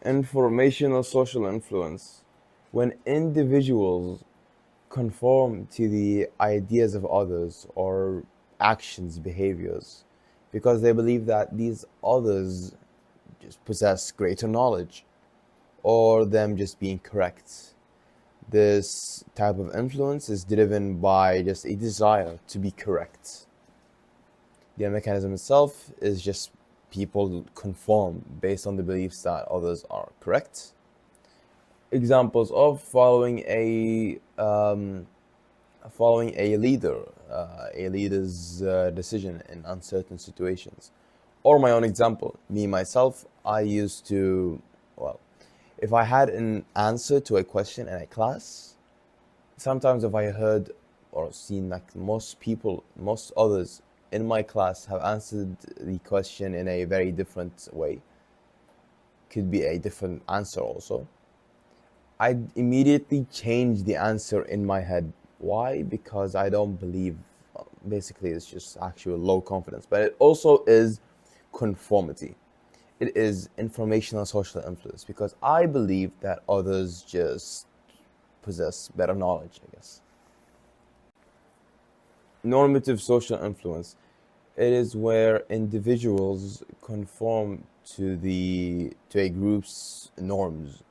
Informational social influence. When individuals conform to the ideas of others or actions, behaviors, because they believe that these others just possess greater knowledge or them just being correct. This type of influence is driven by just a desire to be correct. The mechanism itself is just people conform based on the beliefs that others are correct. Examples of following a leader's decision in uncertain situations. Or my own example, me myself, I used to, well, if I had an answer to a question in a class, sometimes if I heard or seen like most others in my class have answered the question in a very different way, could be a different answer also, I immediately change the answer in my head. Why? Because I don't believe, basically it's just actual low confidence, but it also is conformity. It is informational social influence because I believe that others just possess better knowledge, I guess. Normative social influence. It is where individuals conform to a group's norms,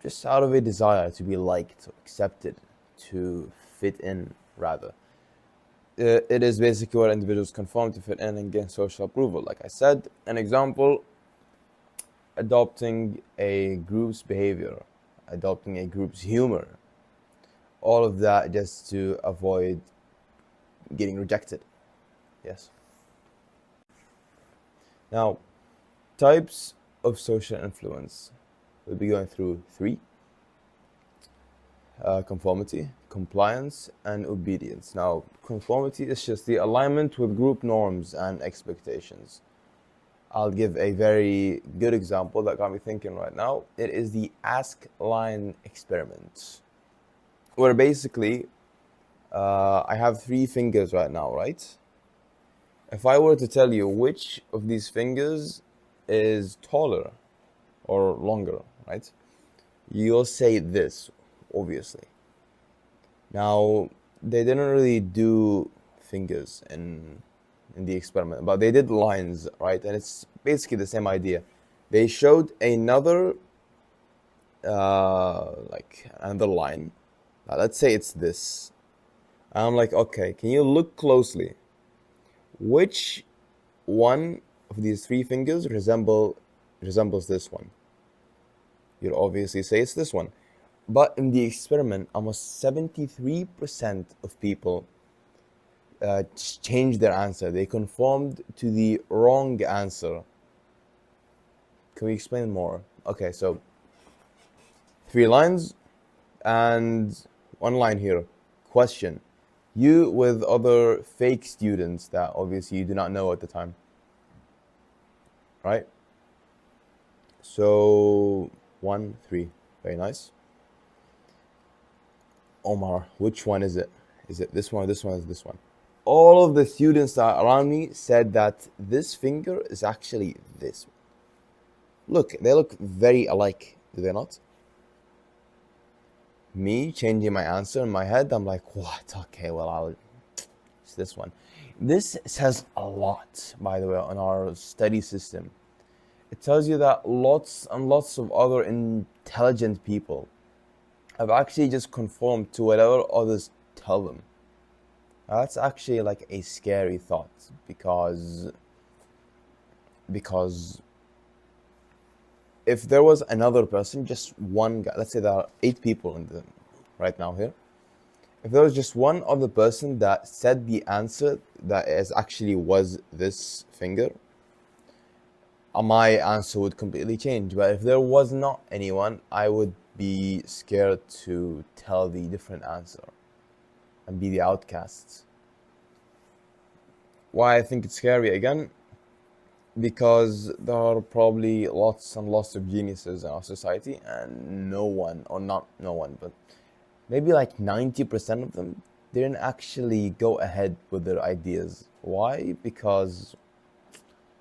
just out of a desire to be liked, accepted, to fit in, rather. It is basically where individuals conform to fit in and gain social approval. Like I said, an example, adopting a group's behavior, adopting a group's humor, all of that just to avoid getting rejected. Yes. Now, types of social influence. We'll be going through three: conformity, compliance, and obedience. Now, conformity is just the alignment with group norms and expectations. I'll give a very good example that got me thinking right now. It is the ask line experiment, where basically I have three fingers right now, right? If I were to tell you which of these fingers is taller or longer, right? You'll say this, obviously. Now, they didn't really do fingers in the experiment, but they did lines, right? And it's basically the same idea. They showed another like another line. Now, let's say it's this. I'm like, okay, can you look closely? Which one of these three fingers resembles this one? You'd obviously say it's this one. But in the experiment, almost 73% of people changed their answer. They conformed to the wrong answer. Can we explain more? Okay, so three lines and one line here. Question. You with other fake students that obviously you do not know at the time. Right? So 1, 3. Very nice. Omar, which one is it? Is it this one or this one or this one? All of the students that are around me said that this finger is actually this one. Look, they look very alike, do they not? Me changing my answer in my head, I'm like, what? Okay, well, it's this one. This says a lot, by the way, on our study system. It tells you that lots and lots of other intelligent people have actually just conformed to whatever others tell them. Now, that's actually like a scary thought because if there was another person, just one guy, let's say there are 8 people right now here. If there was just one other person that said the answer that is actually was this finger, my answer would completely change. But if there was not anyone, I would be scared to tell the different answer and be the outcast. Why I think it's scary again? Because there are probably lots and lots of geniuses in our society, and no one, or not no one, but maybe like 90% of them didn't actually go ahead with their ideas. Why? Because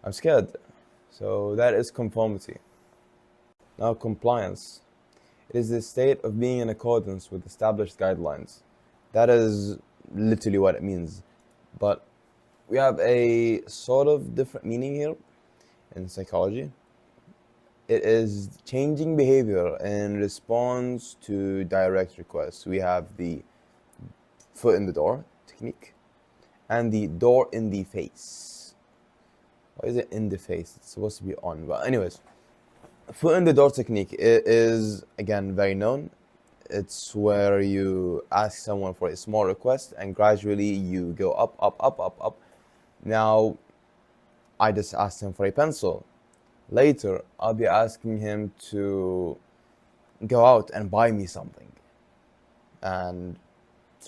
I'm scared. So that is conformity. Now, compliance. It is the state of being in accordance with established guidelines. That is literally what it means. But we have a sort of different meaning here in psychology. It is changing behavior in response to direct requests. We have the foot in the door technique and the door in the face. Why is it in the face? It's supposed to be on. But anyways, foot in the door technique is again very known. It's where you ask someone for a small request and gradually you go up, up, up, up, up. Now, I just asked him for a pencil. Later, I'll be asking him to go out and buy me something. And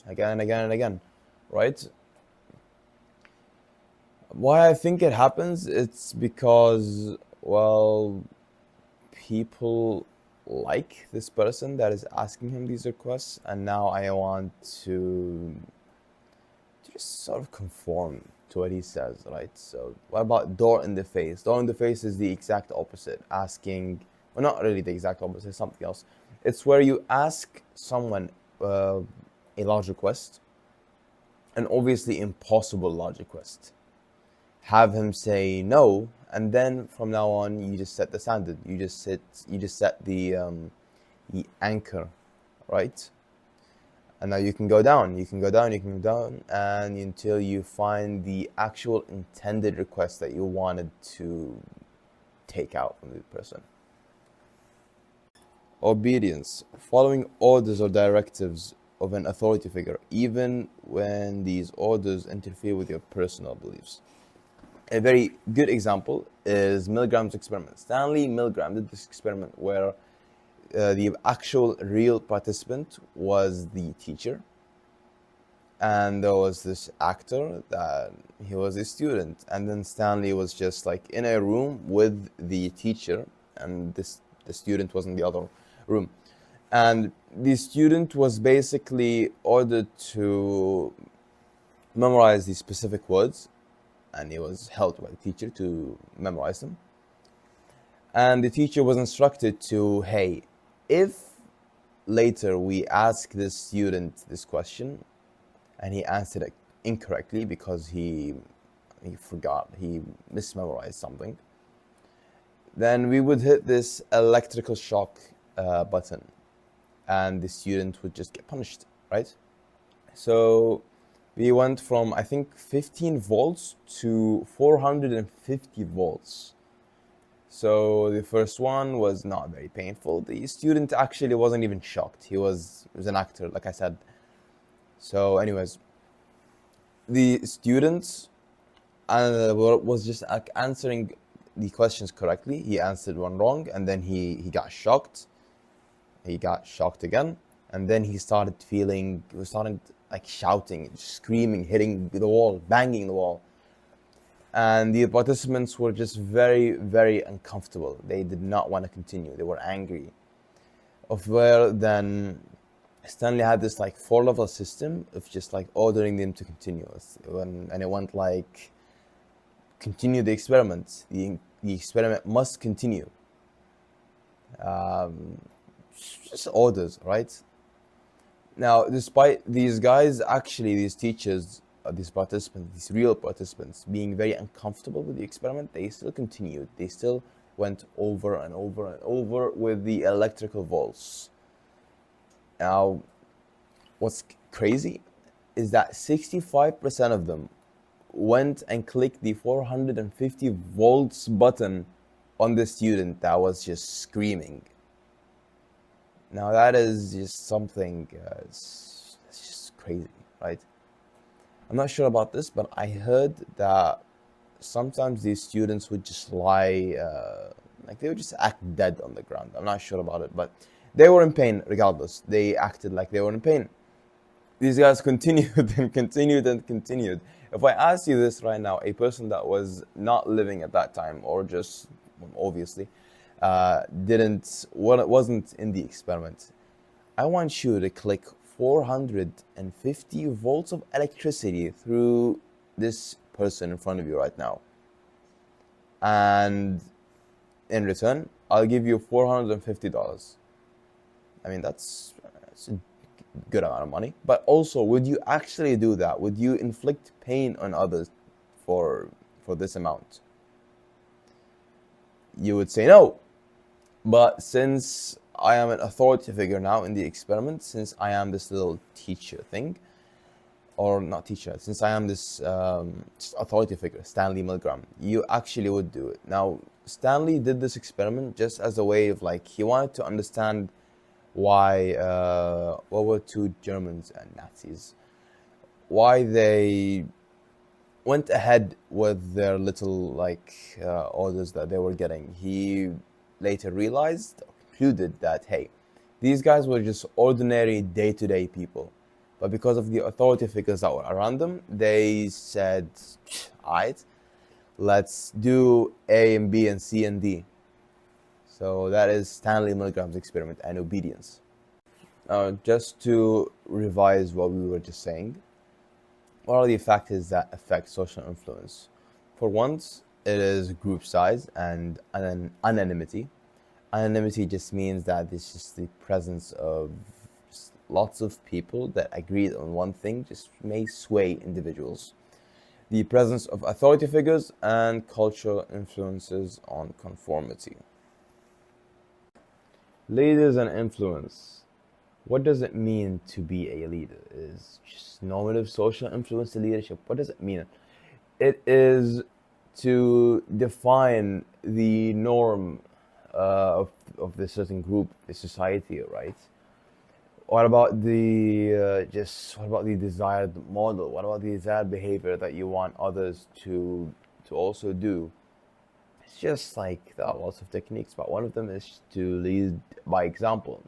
again and again and again, right? Why I think it happens, it's because, well, people like this person that is asking him these requests, and now I want to just sort of conform to what he says, right? So what about door in the face? Door in the face is the exact opposite. Asking, well, not really the exact opposite, it's something else. It's where you ask someone a large request, an obviously impossible large request. Have him say no, and then from now on you just set the standard. You just set the anchor, right? And now you can go down, you can go down, you can go down, and until you find the actual intended request that you wanted to take out from the person. Obedience, following orders or directives of an authority figure, even when these orders interfere with your personal beliefs. A very good example is Milgram's experiment. Stanley Milgram did this experiment where the actual real participant was the teacher, and there was this actor that he was a student, and then Stanley was just like in a room with the teacher, and the student was in the other room, and the student was basically ordered to memorize these specific words, and he was helped by the teacher to memorize them. And the teacher was instructed to, hey, if later we ask this student this question and he answered it incorrectly because he forgot, he mismemorized something, then we would hit this electrical shock button and the student would just get punished, right? So we went from, I think, 15 volts to 450 volts. So the first one was not very painful. The student actually wasn't even shocked. He was an actor, like I said. So anyways, the student was just answering the questions correctly. He answered one wrong, and then he got shocked. He got shocked again, and then he started like shouting, screaming, hitting the wall, banging the wall. And the participants were just very, very uncomfortable. They did not want to continue. They were angry. Of where then Stanley had this like 4-level system of just like ordering them to continue. And it went like, continue the experiment. The experiment must continue. Just orders, right? Now, despite these guys, actually, these teachers, these participants, these real participants, being very uncomfortable with the experiment, they still continued. They still went over and over and over with the electrical volts. Now, what's crazy is that 65% of them went and clicked the 450 volts button on the student that was just screaming. Now that is just something, it's just crazy, right? I'm not sure about this, but I heard that sometimes these students would just lie, like they would just act dead on the ground. I'm not sure about it, but they were in pain regardless. They acted like they were in pain. These guys continued and continued and continued. If I ask you this right now, a person that was not living at that time, or just obviously wasn't in the experiment, I want you to click 450 volts of electricity through this person in front of you right now, and in return I'll give you $450. I mean, that's a good amount of money. But also, would you actually do that? Would you inflict pain on others for this amount? You would say no. But since I am an authority figure now in the experiment, since I am this little teacher thing, or not teacher, since I am this authority figure, Stanley Milgram, you actually would do it. Now, Stanley did this experiment just as a way of like, he wanted to understand why World War II Germans and Nazis, why they went ahead with their little like orders that they were getting. He later realized, concluded that, hey, these guys were just ordinary day-to-day people. But because of the authority figures that were around them, they said, alright, let's do A and B and C and D. So that is Stanley Milgram's experiment and obedience. Now, just to revise what we were just saying, what are the factors that affect social influence? For once, it is group size and anonymity. Anonymity just means that it's just the presence of just lots of people that agreed on one thing just may sway individuals. The presence of authority figures and cultural influences on conformity. Leaders and influence. What does it mean to be a leader? Is just normative social influence leadership? What does it mean? It is to define the norm of this certain group, the society, right? What about the what about the desired model? What about the desired behavior that you want others to also do? It's just like there are lots of techniques, but one of them is to lead by example.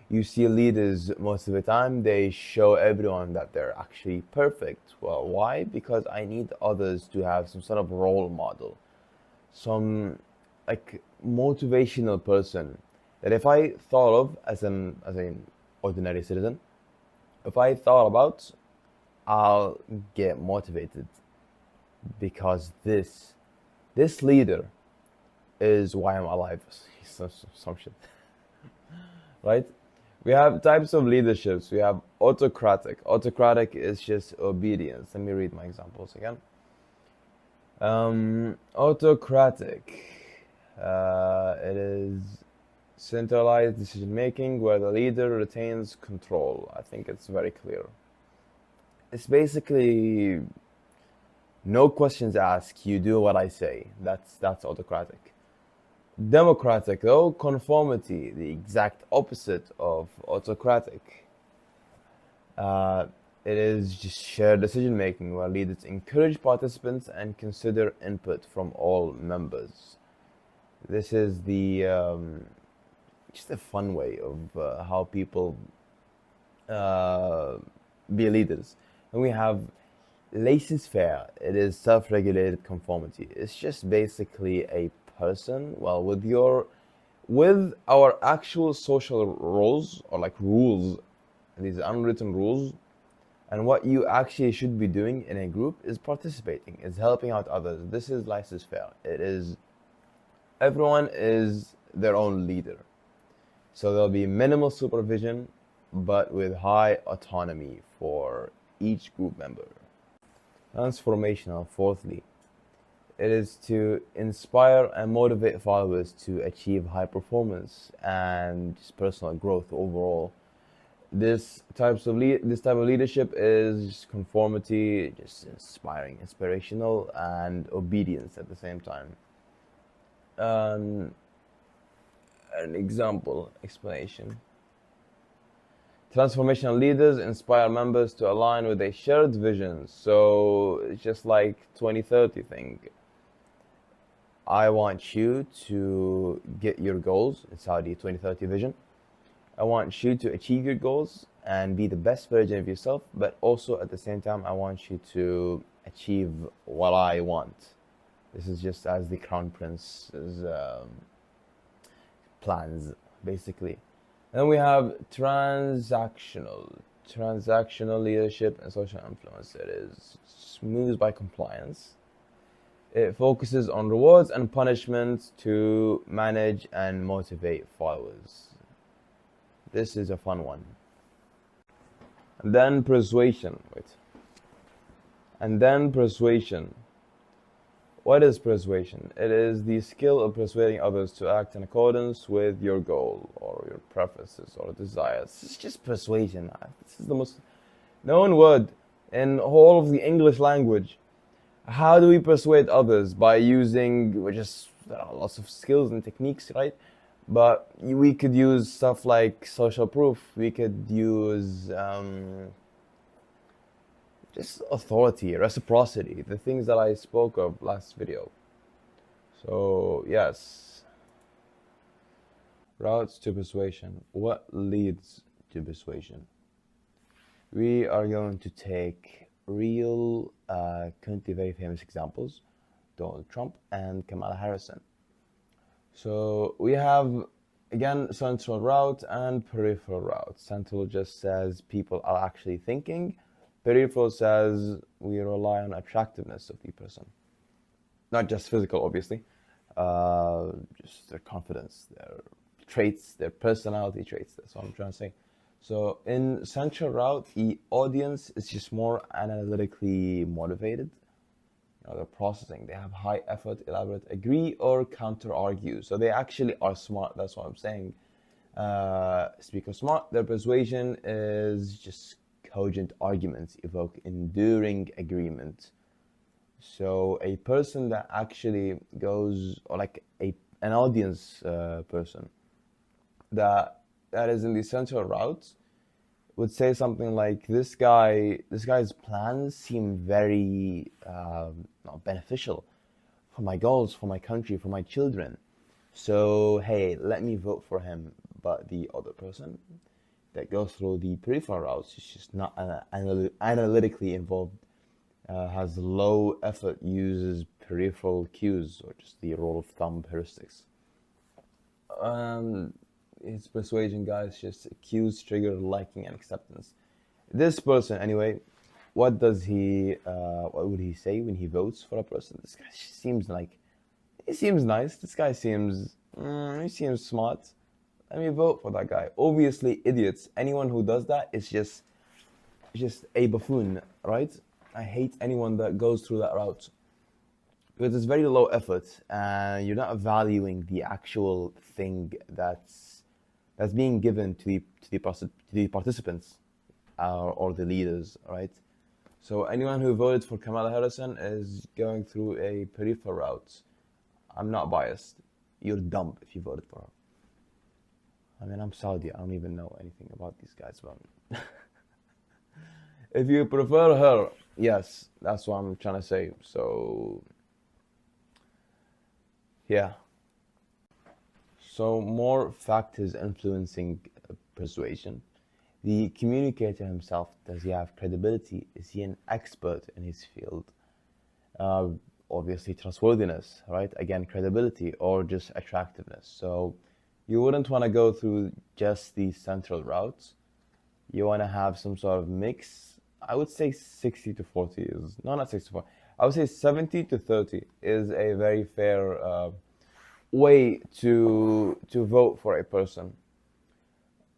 You see leaders most of the time, they show everyone that they're actually perfect. Well, why? Because I need others to have some sort of role model, some like motivational person that if I thought of as an ordinary citizen, if I thought about, I'll get motivated because this leader is why I'm alive. Some shit, right? We have types of leaderships. We have autocratic. Autocratic is just obedience. Let me read my examples again. Autocratic. It is centralized decision making where the leader retains control. I think it's very clear. It's basically no questions asked. You do what I say. That's autocratic. Democratic, though, conformity, the exact opposite of autocratic. It is just shared decision making where leaders encourage participants and consider input from all members. This is the just a fun way of how people be leaders. And we have laissez-faire. It is self-regulated conformity. It's just basically a person, well, with our actual social roles or like rules, these unwritten rules, and what you actually should be doing in a group is participating, is helping out others. This is laissez-faire. It is everyone is their own leader, so there'll be minimal supervision but with high autonomy for each group member. Transformational, fourthly, it is to inspire and motivate followers to achieve high performance and just personal growth overall. This type of leadership is just conformity, just inspirational, and obedience at the same time. An explanation. Transformational leaders inspire members to align with a shared vision. So it's just like 2030 thing. I want you to get your goals. It's how the 2030 vision. I want you to achieve your goals and be the best version of yourself, but also at the same time, I want you to achieve what I want. This is just as the Crown Prince's plans, basically. Then we have transactional leadership and social influence. It is smoothed by compliance. It focuses on rewards and punishments to manage and motivate followers. This is a fun one. And then persuasion. Wait. And then persuasion. What is persuasion? It is the skill of persuading others to act in accordance with your goal or your preferences or desires. It's just persuasion. This is the most known word in all of the English language. How do we persuade others? By using just lots of skills and techniques, right? But we could use stuff like social proof. We could use just authority, reciprocity, the things that I spoke of last video. So yes, routes to persuasion. What leads to persuasion? We are going to take real, currently very famous examples, Donald Trump and Kamala Harris. So we have, again, central route and peripheral route. Central just says people are actually thinking. Peripheral says we rely on attractiveness of the person. Not just physical, obviously. Just their confidence, their traits, their personality traits. That's what I'm trying to say. So in central route, the audience is just more analytically motivated. They're processing. They have high effort, elaborate, agree or counter argue. So they actually are smart. That's what I'm saying. Speaker smart. Their persuasion is just cogent arguments evoke enduring agreement. So a person that actually goes, or like an audience person that is in the central route would say something like, this guy's plans seem very beneficial for my goals, for my country, for my children. So hey, let me vote for him. But the other person that goes through the peripheral routes is just not analytically involved, has low effort, uses peripheral cues, or just the rule of thumb heuristics. His persuasion, guys, just cues, trigger, liking, and acceptance. This person, anyway, what would he say when he votes for a person? This guy seems he seems nice. This guy seems, he seems smart. Let me vote for that guy. Obviously, idiots. Anyone who does that is just a buffoon, right? I hate anyone that goes through that route because it's very low effort and you're not valuing the actual thing that's being given to the participants or the leaders, right? So anyone who voted for Kamala Harris is going through a peripheral route. I'm not biased. You're dumb if you voted for her. I mean, I'm Saudi. I don't even know anything about these guys. But if you prefer her, yes, that's what I'm trying to say. So, yeah. So more factors influencing persuasion. The communicator himself, does he have credibility? Is he an expert in his field? Obviously, trustworthiness, right? Again, credibility or just attractiveness. So you wouldn't want to go through just the central routes. You want to have some sort of mix. I would say 60 to 40 is, no, not 64. I would say 70 to 30 is a very fair way to vote for a person.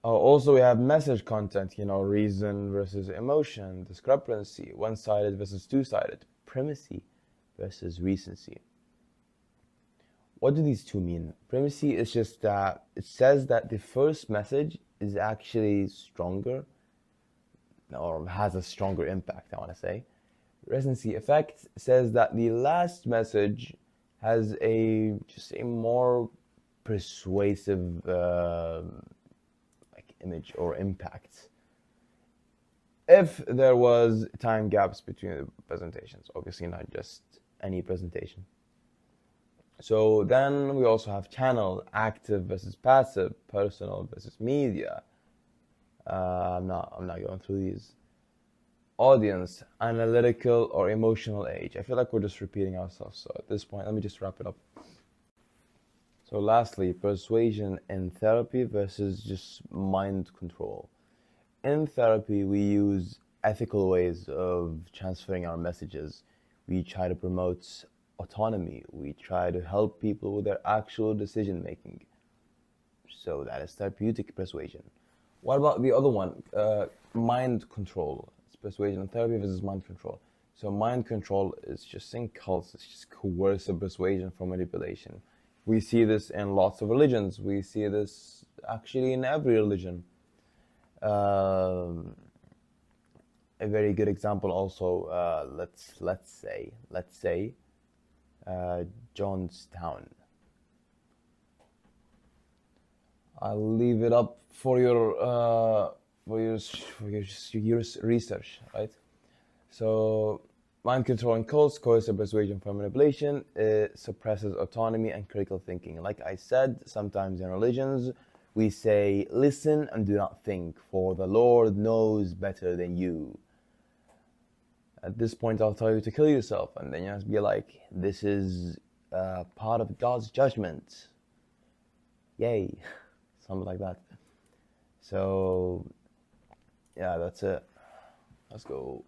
Also, we have message content, reason versus emotion, discrepancy, one-sided versus two-sided, primacy versus recency. What do these two mean? Primacy is just that it says that the first message is actually stronger or has a stronger impact, I want to say. Recency effect says that the last message has just a more persuasive image or impact. If there was time gaps between the presentations, obviously not just any presentation. So then we also have channel, active versus passive, personal versus media. I'm not going through these. Audience, analytical or emotional age. I feel like we're just repeating ourselves. So at this point, let me just wrap it up. So lastly, persuasion in therapy versus just mind control. In therapy, we use ethical ways of transferring our messages. We try to promote autonomy. We try to help people with their actual decision making. So that is therapeutic persuasion. What about the other one? Mind control. It's persuasion therapy versus mind control. So mind control is just in cults. It's just coercive persuasion for manipulation. We see this in lots of religions. We see this actually in every religion. Um, a very good example also. Let's say Johnstown. I'll leave it up for your research, right? So, mind control and cults, coercive persuasion for manipulation, suppresses autonomy and critical thinking. Like I said, sometimes in religions, we say, listen and do not think, for the Lord knows better than you. At this point, I'll tell you to kill yourself, and then you just be like, this is part of God's judgment. Yay. Something like that. So, yeah, that's it. Let's go.